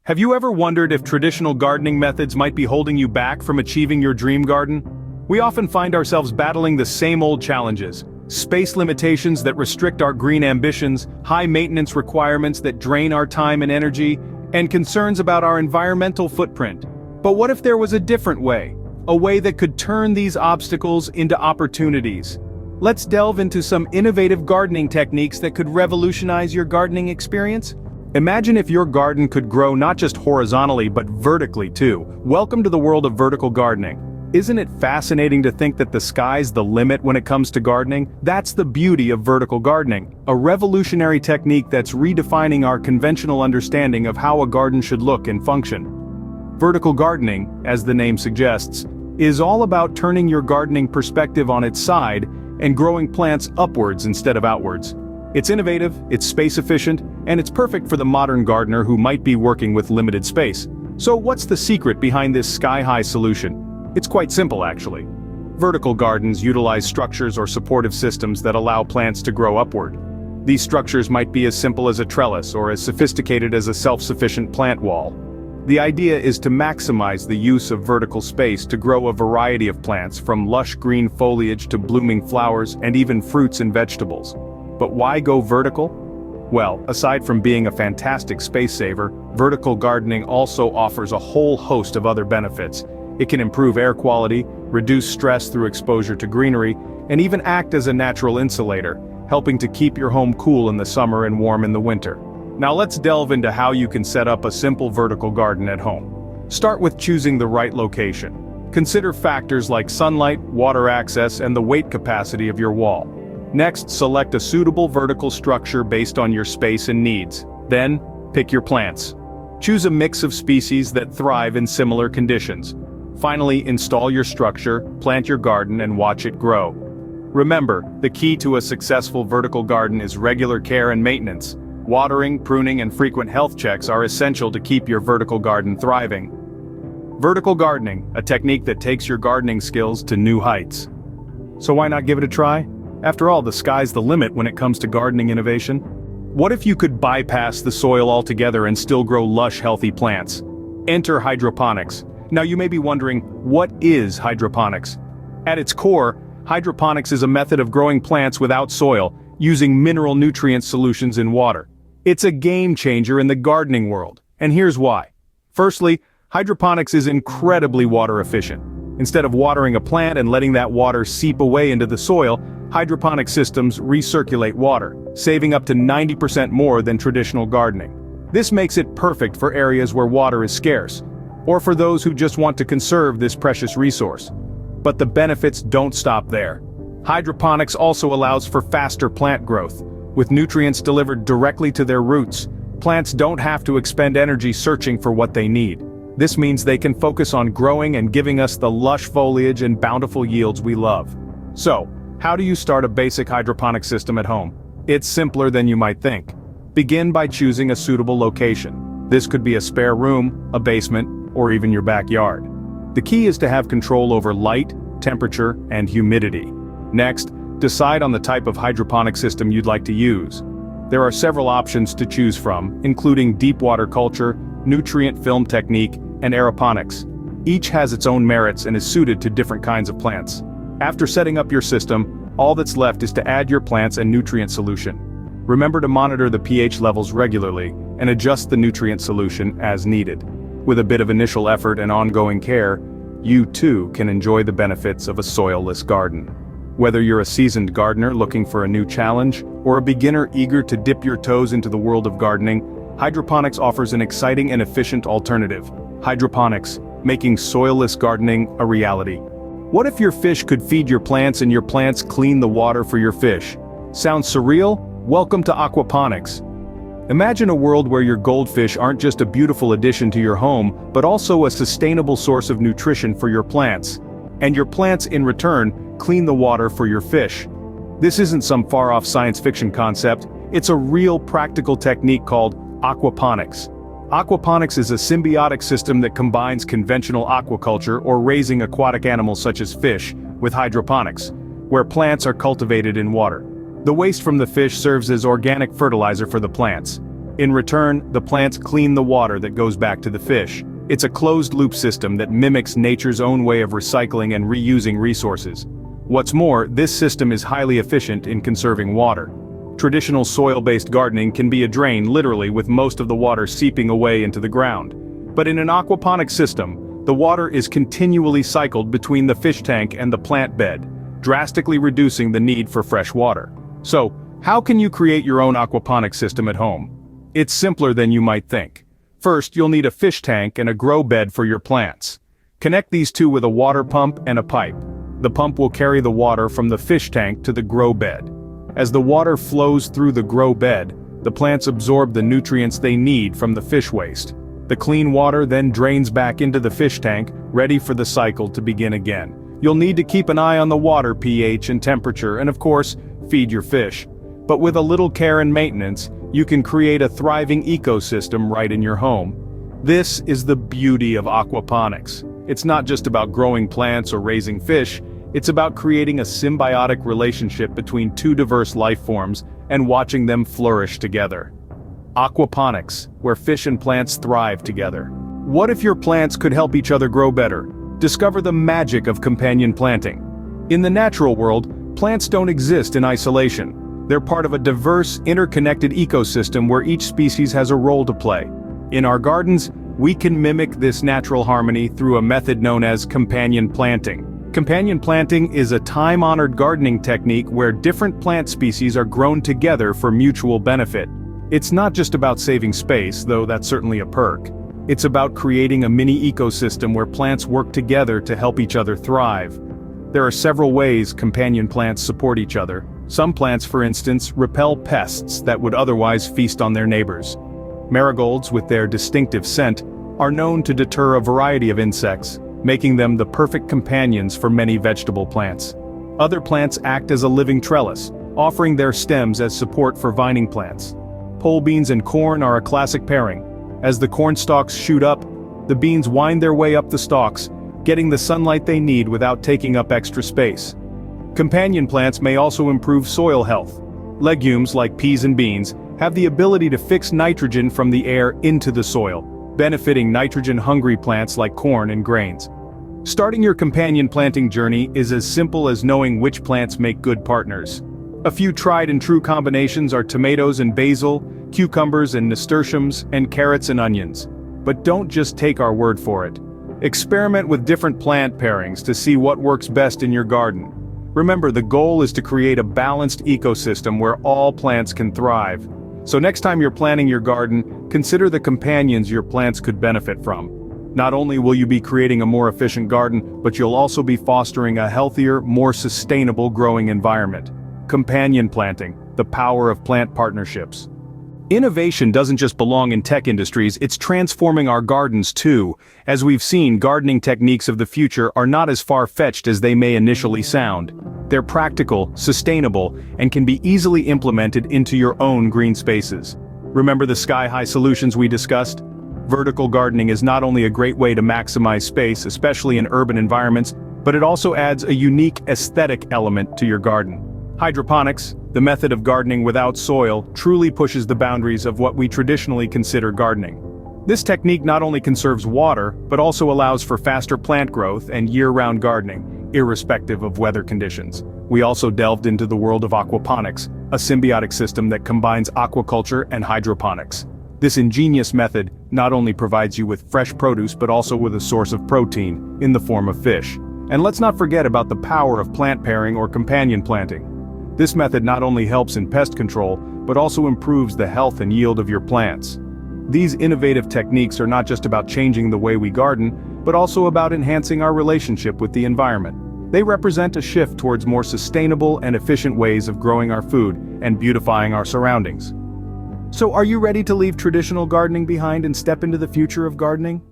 Have you ever wondered if traditional gardening methods might be holding you back from achieving your dream garden? We often find ourselves battling the same old challenges: space limitations that restrict our green ambitions, high maintenance requirements that drain our time and energy, and concerns about our environmental footprint. But what if there was a different way? A way that could turn these obstacles into opportunities? Let's delve into some innovative gardening techniques that could revolutionize your gardening experience. Imagine if your garden could grow not just horizontally but vertically too. Welcome to the world of vertical gardening. Isn't it fascinating to think that the sky's the limit when it comes to gardening? That's the beauty of vertical gardening, a revolutionary technique that's redefining our conventional understanding of how a garden should look and function. Vertical gardening, as the name suggests, is all about turning your gardening perspective on its side and growing plants upwards instead of outwards. It's innovative, it's space efficient, and it's perfect for the modern gardener who might be working with limited space. So what's the secret behind this sky-high solution? It's quite simple actually. Vertical gardens utilize structures or supportive systems that allow plants to grow upward. These structures might be as simple as a trellis or as sophisticated as a self-sufficient plant wall. The idea is to maximize the use of vertical space to grow a variety of plants, from lush green foliage to blooming flowers and even fruits and vegetables. But why go vertical? Well, aside from being a fantastic space saver, vertical gardening also offers a whole host of other benefits. It can improve air quality, reduce stress through exposure to greenery, and even act as a natural insulator, helping to keep your home cool in the summer and warm in the winter. Now let's delve into how you can set up a simple vertical garden at home. Start with choosing the right location. Consider factors like sunlight, water access, and the weight capacity of your wall. Next, select a suitable vertical structure based on your space and needs. Then, pick your plants. Choose a mix of species that thrive in similar conditions. Finally, install your structure, plant your garden, and watch it grow. Remember, the key to a successful vertical garden is regular care and maintenance. Watering, pruning, and frequent health checks are essential to keep your vertical garden thriving. Vertical gardening, a technique that takes your gardening skills to new heights. So why not give it a try? After all, the sky's the limit when it comes to gardening innovation. What if you could bypass the soil altogether and still grow lush, healthy plants? Enter hydroponics. Now you may be wondering, what is hydroponics? At its core, hydroponics is a method of growing plants without soil, using mineral nutrient solutions in water. It's a game changer in the gardening world, and here's why. Firstly, hydroponics is incredibly water efficient. Instead of watering a plant and letting that water seep away into the soil, hydroponic systems recirculate water, saving up to 90% more than traditional gardening. This makes it perfect for areas where water is scarce, or for those who just want to conserve this precious resource. But the benefits don't stop there. Hydroponics also allows for faster plant growth. With nutrients delivered directly to their roots, plants don't have to expend energy searching for what they need. This means they can focus on growing and giving us the lush foliage and bountiful yields we love. So, how do you start a basic hydroponic system at home? It's simpler than you might think. Begin by choosing a suitable location. This could be a spare room, a basement, or even your backyard. The key is to have control over light, temperature, and humidity. Next, decide on the type of hydroponic system you'd like to use. There are several options to choose from, including deep water culture, nutrient film technique, and aeroponics. Each has its own merits and is suited to different kinds of plants. After setting up your system, all that's left is to add your plants and nutrient solution. Remember to monitor the pH levels regularly and adjust the nutrient solution as needed. With a bit of initial effort and ongoing care, you too can enjoy the benefits of a soil-less garden. Whether you're a seasoned gardener looking for a new challenge, or a beginner eager to dip your toes into the world of gardening, hydroponics offers an exciting and efficient alternative. Hydroponics, making soil-less gardening a reality. What if your fish could feed your plants and your plants clean the water for your fish? Sounds surreal? Welcome to aquaponics. Imagine a world where your goldfish aren't just a beautiful addition to your home, but also a sustainable source of nutrition for your plants. And your plants, in return, clean the water for your fish. This isn't some far-off science fiction concept, it's a real practical technique called aquaponics. Aquaponics is a symbiotic system that combines conventional aquaculture, or raising aquatic animals such as fish, with hydroponics, where plants are cultivated in water. The waste from the fish serves as organic fertilizer for the plants. In return, the plants clean the water that goes back to the fish. It's a closed-loop system that mimics nature's own way of recycling and reusing resources. What's more, this system is highly efficient in conserving water. Traditional soil-based gardening can be a drain literally, with most of the water seeping away into the ground. But in an aquaponics system, the water is continually cycled between the fish tank and the plant bed, drastically reducing the need for fresh water. So, how can you create your own aquaponics system at home? It's simpler than you might think. First, you'll need a fish tank and a grow bed for your plants. Connect these two with a water pump and a pipe. The pump will carry the water from the fish tank to the grow bed. As the water flows through the grow bed, the plants absorb the nutrients they need from the fish waste. The clean water then drains back into the fish tank, ready for the cycle to begin again. You'll need to keep an eye on the water pH and temperature, and of course, feed your fish. But with a little care and maintenance, you can create a thriving ecosystem right in your home. This is the beauty of aquaponics. It's not just about growing plants or raising fish, it's about creating a symbiotic relationship between two diverse life forms and watching them flourish together. Aquaponics, where fish and plants thrive together. What if your plants could help each other grow better? Discover the magic of companion planting. In the natural world, plants don't exist in isolation. They're part of a diverse, interconnected ecosystem where each species has a role to play. In our gardens, we can mimic this natural harmony through a method known as companion planting. Companion planting is a time-honored gardening technique where different plant species are grown together for mutual benefit. It's not just about saving space, though that's certainly a perk. It's about creating a mini ecosystem where plants work together to help each other thrive. There are several ways companion plants support each other. Some plants, for instance, repel pests that would otherwise feast on their neighbors. Marigolds, with their distinctive scent, are known to deter a variety of insects, making them the perfect companions for many vegetable plants. Other plants act as a living trellis, offering their stems as support for vining plants. Pole beans and corn are a classic pairing. As the corn stalks shoot up, the beans wind their way up the stalks, getting the sunlight they need without taking up extra space. Companion plants may also improve soil health. Legumes, like peas and beans, have the ability to fix nitrogen from the air into the soil, benefiting nitrogen-hungry plants like corn and grains. Starting your companion planting journey is as simple as knowing which plants make good partners. A few tried-and-true combinations are tomatoes and basil, cucumbers and nasturtiums, and carrots and onions. But don't just take our word for it. Experiment with different plant pairings to see what works best in your garden. Remember, the goal is to create a balanced ecosystem where all plants can thrive. So next time you're planning your garden, consider the companions your plants could benefit from. Not only will you be creating a more efficient garden, but you'll also be fostering a healthier, more sustainable growing environment. Companion planting, the power of plant partnerships. Innovation doesn't just belong in tech industries, it's transforming our gardens too. As we've seen, gardening techniques of the future are not as far-fetched as they may initially sound. They're practical, sustainable, and can be easily implemented into your own green spaces. Remember the sky-high solutions we discussed? Vertical gardening is not only a great way to maximize space, especially in urban environments, but it also adds a unique aesthetic element to your garden. Hydroponics, the method of gardening without soil, truly pushes the boundaries of what we traditionally consider gardening. This technique not only conserves water, but also allows for faster plant growth and year-round gardening, irrespective of weather conditions. We also delved into the world of aquaponics, a symbiotic system that combines aquaculture and hydroponics. This ingenious method not only provides you with fresh produce but also with a source of protein, in the form of fish. And let's not forget about the power of plant pairing or companion planting. This method not only helps in pest control, but also improves the health and yield of your plants. These innovative techniques are not just about changing the way we garden, but also about enhancing our relationship with the environment. They represent a shift towards more sustainable and efficient ways of growing our food and beautifying our surroundings. So are you ready to leave traditional gardening behind and step into the future of gardening?